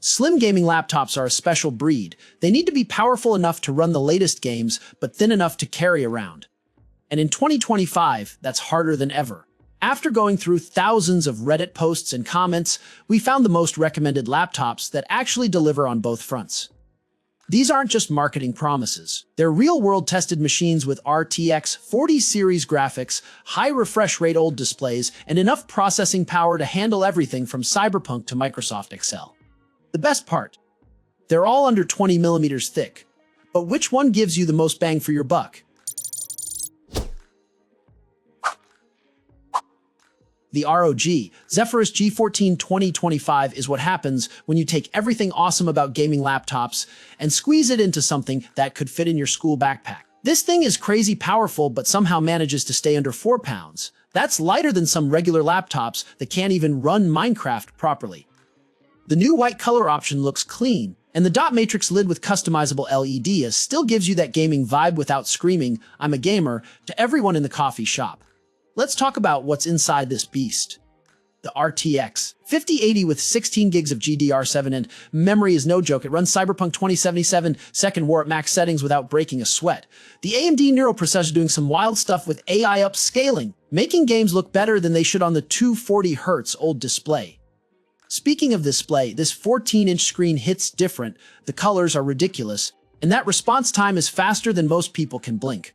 Slim gaming laptops are a special breed. They need to be powerful enough to run the latest games, but thin enough to carry around. And in 2025, that's harder than ever. After going through thousands of Reddit posts and comments, we found the most recommended laptops that actually deliver on both fronts. These aren't just marketing promises. They're real-world tested machines with RTX 40 series graphics, high refresh rate OLED displays, and enough processing power to handle everything from Cyberpunk to Microsoft Excel. The best part, they're all under 20 millimeters thick. But which one gives you the most bang for your buck? The ROG Zephyrus G14 2025 is what happens when you take everything awesome about gaming laptops and squeeze it into something that could fit in your school backpack. This thing is crazy powerful, but somehow manages to stay under 4 pounds. That's lighter than some regular laptops that can't even run Minecraft properly. The new white color option looks clean, and the dot matrix lid with customizable LEDs still gives you that gaming vibe without screaming, "I'm a gamer," to everyone in the coffee shop. Let's talk about what's inside this beast. The RTX 5080 with 16 gigs of GDR7 and memory is no joke. It runs Cyberpunk 2077 second war at max settings without breaking a sweat. The AMD Neural processor doing some wild stuff with AI upscaling, making games look better than they should on the 240Hz old display. Speaking of display, this 14-inch screen hits different, the colors are ridiculous, and that response time is faster than most people can blink.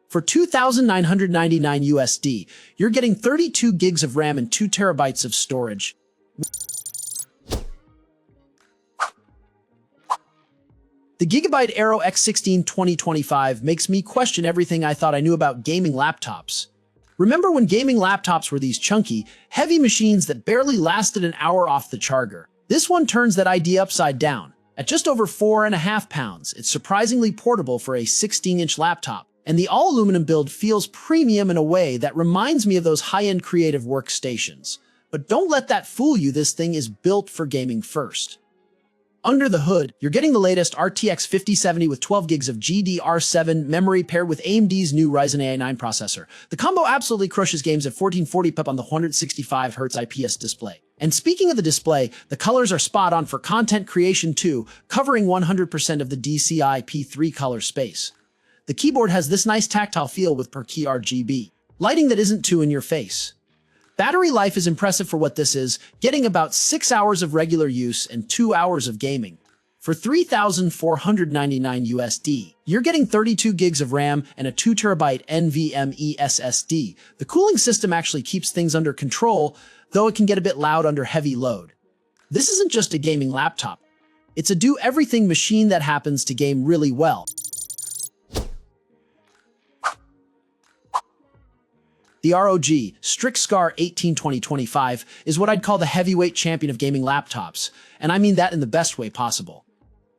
For $2,999 USD, you're getting 32 gigs of RAM and 2 terabytes of storage. The Gigabyte Aero X16 2025 makes me question everything I thought I knew about gaming laptops. Remember when gaming laptops were these chunky, heavy machines that barely lasted an hour off the charger? This one turns that idea upside down. At just over 4.5 pounds, it's surprisingly portable for a 16-inch laptop. And the all-aluminum build feels premium in a way that reminds me of those high-end creative workstations. But don't let that fool you, this thing is built for gaming first. Under the hood, you're getting the latest RTX 5070 with 12 gigs of GDR7 memory paired with AMD's new Ryzen AI9 processor. The combo absolutely crushes games at 1440p on the 165Hz IPS display. And speaking of the display, the colors are spot on for content creation too, covering 100% of the DCI P3 color space. The keyboard has this nice tactile feel with per-key RGB, lighting that isn't too in your face. Battery life is impressive for what this is, getting about 6 hours of regular use and 2 hours of gaming. For $3,499 USD, you're getting 32 gigs of RAM and a 2 terabyte NVMe SSD. The cooling system actually keeps things under control, though it can get a bit loud under heavy load. This isn't just a gaming laptop. It's a do-everything machine that happens to game really well. The ROG Strix Scar 18 2025 is what I'd call the heavyweight champion of gaming laptops, and I mean that in the best way possible.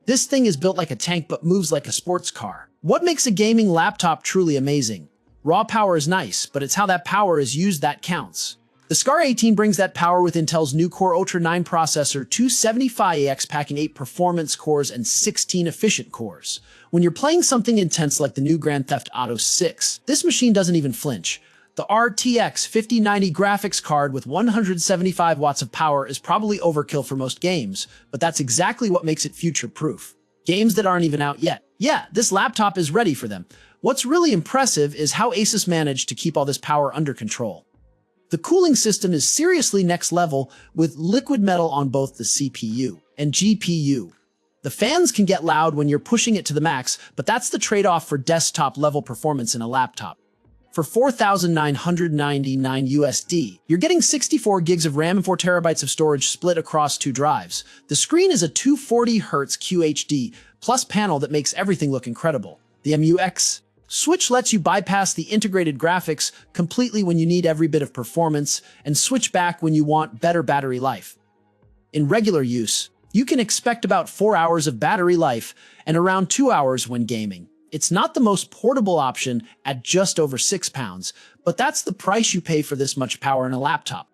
This thing is built like a tank but moves like a sports car. What makes a gaming laptop truly amazing? Raw power is nice, but it's how that power is used that counts. The Scar 18 brings that power with Intel's new Core Ultra 9 processor, 275AX packing 8 performance cores and 16 efficient cores. When you're playing something intense like the new Grand Theft Auto 6, this machine doesn't even flinch. The RTX 5090 graphics card with 175 watts of power is probably overkill for most games, but that's exactly what makes it future-proof. Games that aren't even out yet. Yeah, this laptop is ready for them. What's really impressive is how Asus managed to keep all this power under control. The cooling system is seriously next level with liquid metal on both the CPU and GPU. The fans can get loud when you're pushing it to the max, but that's the trade-off for desktop-level performance in a laptop. For $4,999 USD, you're getting 64 gigs of RAM and 4 terabytes of storage split across 2 drives. The screen is a 240Hz QHD plus panel that makes everything look incredible. The MUX switch lets you bypass the integrated graphics completely when you need every bit of performance and switch back when you want better battery life. In regular use, you can expect about 4 hours of battery life and around 2 hours when gaming. It's not the most portable option at just over 6 pounds, but that's the price you pay for this much power in a laptop.